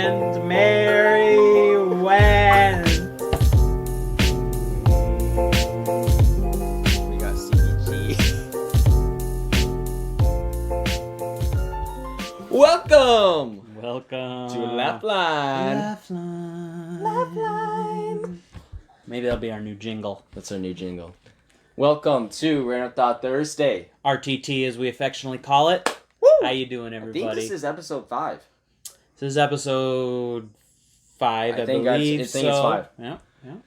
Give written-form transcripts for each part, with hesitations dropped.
and Mary Wen. We got CBG. Welcome to Laugh Line. Laugh Line. Maybe that'll be our new jingle. That's our new jingle. Welcome to Random Thought Thursday. RTT, as we affectionately call it. Woo! How you doing, everybody? I think this is episode 5. This is episode 5, I believe. I think it's 5. Yeah. Did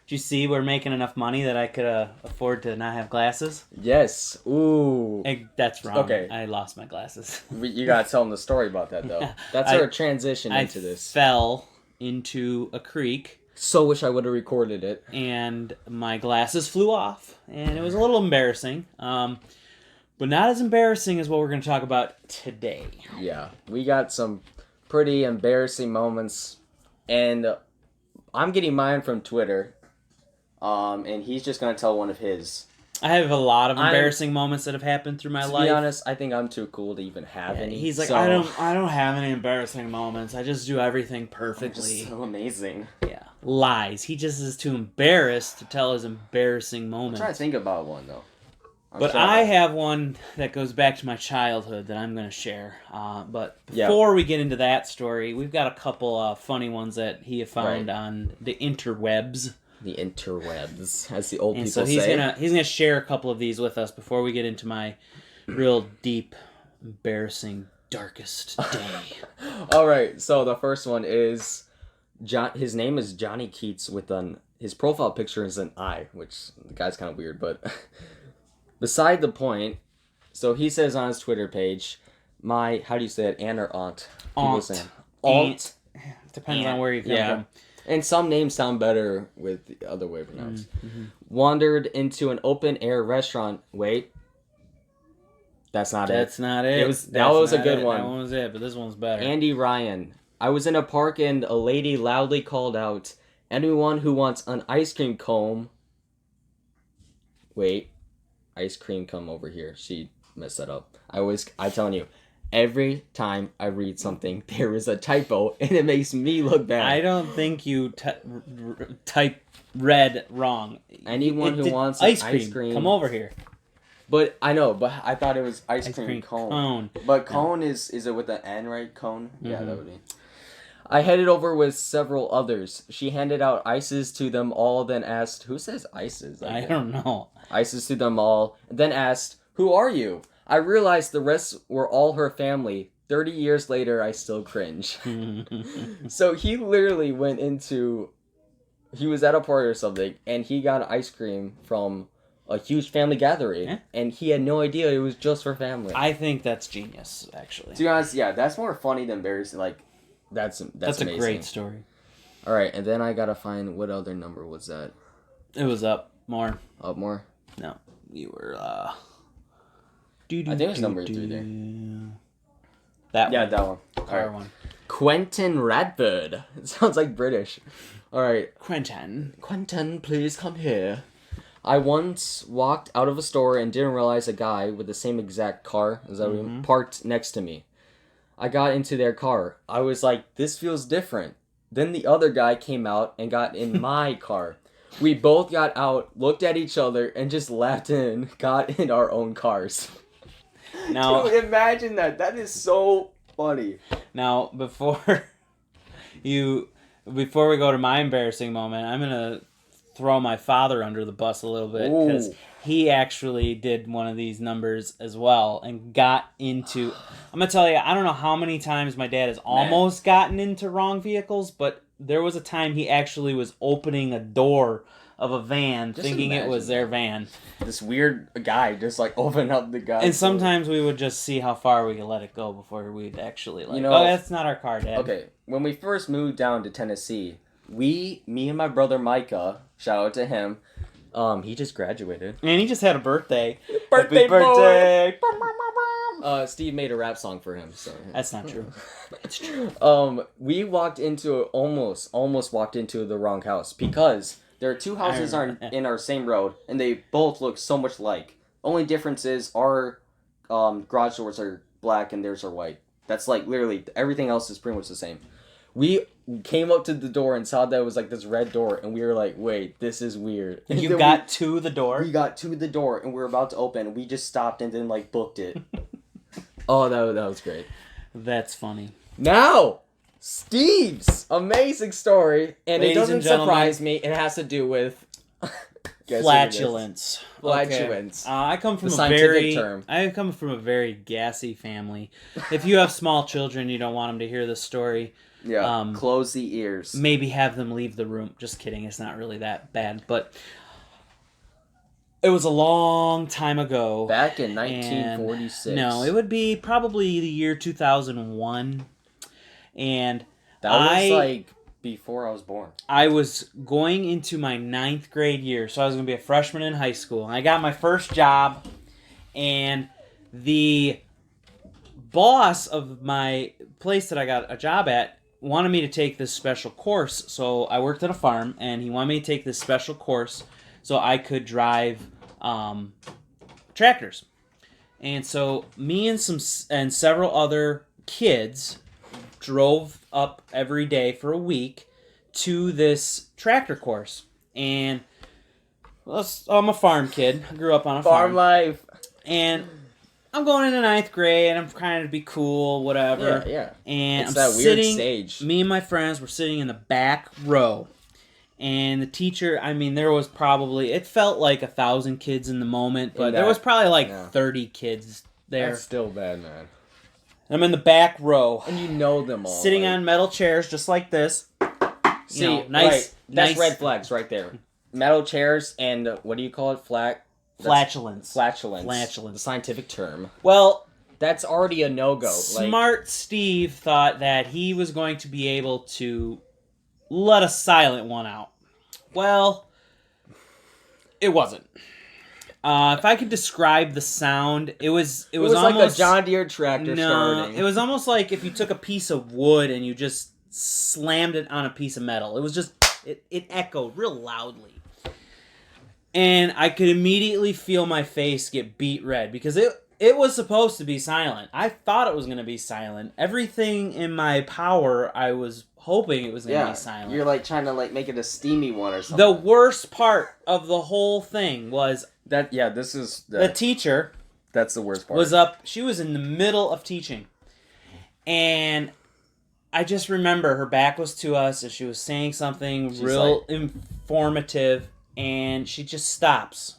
you see we're making enough money that I could afford to not have glasses? Yes. Ooh. That's wrong. Okay. I lost my glasses. You gotta tell them the story about that, though. That's our transition into this. I fell into a creek. So wish I would have recorded it. And my glasses flew off. And it was a little embarrassing. But not as embarrassing as what we're going to talk about today. Yeah. We got some pretty embarrassing moments. And I'm getting mine from Twitter. And he's just going to tell one of his. I have a lot of embarrassing moments that have happened through my life. To be honest, I think I'm too cool to even have any. He's like, I don't have any embarrassing moments. I just do everything perfectly. Just so amazing. Yeah. Lies. He just is too embarrassed to tell his embarrassing moments. I'm trying to think about one, though. But I have one that goes back to my childhood that I'm going to share. But before we get into that story, we've got a couple funny ones that he found on the interwebs. The interwebs, as the old people so say. He's gonna share a couple of these with us before we get into my real deep, embarrassing, darkest day. All right, so the first one is his name is Johnny Keats with his profile picture is an eye, which the guy's kind of weird, but beside the point. So he says on his Twitter page, how do you say it, aunt or aunt? Aunt. Aunt. Depends on where you come from. And some names sound better with the other way pronounced. Mm-hmm. Wandered into an open-air restaurant. Wait. That's not it. That's not it. That was a good one. That one was it, but this one's better. Andy Ryan. I was in a park and a lady loudly called out, anyone who wants an ice cream cone. Wait. Ice cream come over here. She messed that up. I'm telling you. Every time I read something, there is a typo, and it makes me look bad. I don't think you read wrong. Anyone who wants ice cream, come over here. But I know, but I thought it was ice cream cone. But cone is it with an N, right? Cone? Mm-hmm. Yeah, that would be. I headed over with several others. She handed out ices to them all, then asked, who says ices? I don't know. Ices to them all, then asked, who are you? I realized the rest were all her family. 30 years later, I still cringe. So he literally he was at a party or something, and he got ice cream from a huge family gathering, and he had no idea it was just for family. I think that's genius, actually. To be honest, yeah, that's more funny than embarrassing. Like, that's amazing. A great story. All right, and then I gotta find what other number was that? It was up more. Up more? No, you were I think it was number 3 there. That one. Yeah, that one. Car one. Quentin Radford. It sounds like British. All right. Quentin, please come here. I once walked out of a store and didn't realize a guy with the same exact car parked next to me. I got into their car. I was like, this feels different. Then the other guy came out and got in my car. We both got out, looked at each other, and just laughed and got in our own cars. Now, dude, imagine that. That is so funny. Now, before we go to my embarrassing moment, I'm going to throw my father under the bus a little bit because he actually did one of these numbers as well and got into... I'm going to tell you, I don't know how many times my dad has almost gotten into wrong vehicles, but there was a time he actually was opening a door of a van, thinking it was their van. This weird guy just like opened up the guy. And sometimes we would just see how far we could let it go before we'd actually oh, that's not our car, Dad. Okay, when we first moved down to Tennessee, me and my brother Micah, shout out to him, he just graduated. And he just had a birthday. Happy birthday! Boy! Steve made a rap song for him, so that's not true. It's true. We almost walked into the wrong house because there are 2 houses in our same road, and they both look so much alike. Only difference is our garage doors are black and theirs are white. That's like literally everything else is pretty much the same. We came up to the door and saw that it was like this red door, and we were like, "Wait, this is weird." And You then got to the door? we got to the door, and we were about to open. We just stopped and then like booked it. Oh, that was great. That's funny. Now, Steve's amazing story, and Ladies it doesn't and gentlemen, surprise me. It has to do with guess what it is. flatulence. Flatulence. Okay. I come from The a scientific very term. I come from a very gassy family. If you have small children, you don't want them to hear this story. Yeah. Close the ears. Maybe have them leave the room. Just kidding. It's not really that bad, but it was a long time ago. Back in 1946. No, it would be probably the year 2001. And that was like before I was born. I was going into my 9th grade year, so I was going to be a freshman in high school. And I got my first job, and the boss of my place that I got a job at wanted me to take this special course. So I worked at a farm, and he wanted me to take this special course so I could drive tractors. And so me and several other kids drove up every day for a week to this tractor course. And I'm a farm kid. I grew up on a farm. Farm life. And I'm going into 9th grade, and I'm trying to be cool, whatever. Yeah. And It's I'm that weird sitting, stage. me and my friends were sitting in the back row. And the teacher, I mean, there was probably, it felt like 1,000 kids in the moment, but there was probably like 30 kids there. That's still bad, man. I'm in the back row. And you know them all. Sitting on metal chairs just like this. See, nice. That's nice red flags right there. Metal chairs and what do you call it? Flatulence. Flatulence. Flatulence. The scientific term. Well, that's already a no-go. Smart Steve thought that he was going to be able to let a silent one out. Well, it wasn't. If I could describe the sound, it was almost like a John Deere tractor starting. It was almost like if you took a piece of wood and you just slammed it on a piece of metal. It was just it echoed real loudly. And I could immediately feel my face get beet red because it was supposed to be silent. I thought it was going to be silent. Everything in my power, I was hoping it was going to be silent. You're like trying to like make it a steamy one or something. The worst part of the whole thing was that this is the teacher. That's the worst part. Was up. She was in the middle of teaching, and I just remember her back was to us, and she was saying something real informative, and she just stops.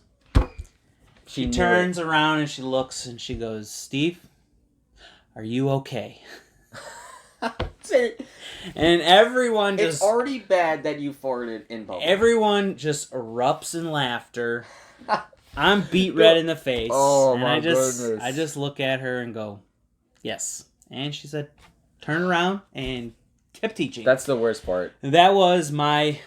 She turns around and she looks and she goes, "Steve, are you okay?" And everyone just... It's already bad that you farted in public. Everyone just erupts in laughter. I'm beet red in the face. Oh, and my goodness. I just look at her and go, "Yes." And she said, "Turn around," and kept teaching. That's the worst part. That was my...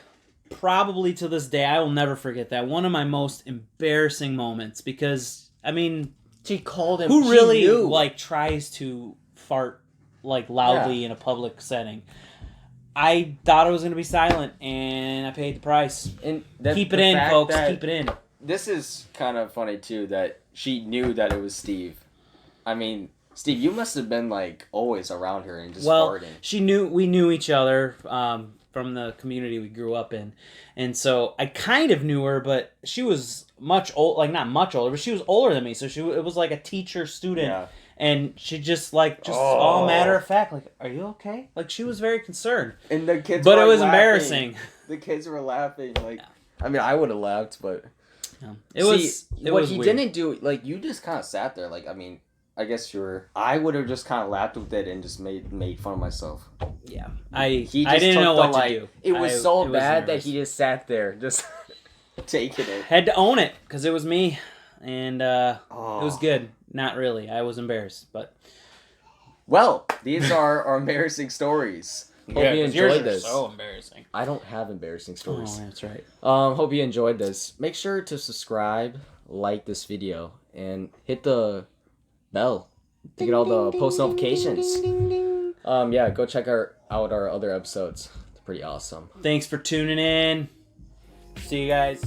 Probably to this day, I will never forget that. One of my most embarrassing moments because, I mean... She called him. Who really, like, tries to fart, like, loudly in a public setting? I thought it was going to be silent, and I paid the price. And keep it in, folks. Keep it in. This is kind of funny, too, that she knew that it was Steve. I mean... Steve, you must have been, like, always around her and just farting. We knew each other from the community we grew up in. And so I kind of knew her, but she was much old, like, not much older, but she was older than me. So it was like a teacher-student. Yeah. And she just all matter of fact, like, "Are you okay?" Like, she was very concerned. And the kids But were it was laughing. embarrassing. The kids were laughing. Like, I mean, I would have laughed, but... It was what he weird. didn't do, like, you just kind of sat there, like, I mean... I guess I would have just kind of laughed with it and just made fun of myself. Yeah. I didn't know what to do. It was so bad that he just sat there, just taking it. Had to own it, because it was me. And it was good. Not really. I was embarrassed, but... Well, these are our embarrassing stories. Hope you enjoyed this. So embarrassing. I don't have embarrassing stories. Oh, that's right. Hope you enjoyed this. Make sure to subscribe, like this video, and hit the... bell to get all the post notifications. Yeah, go check out our other episodes. It's pretty awesome. Thanks for tuning in. See you guys.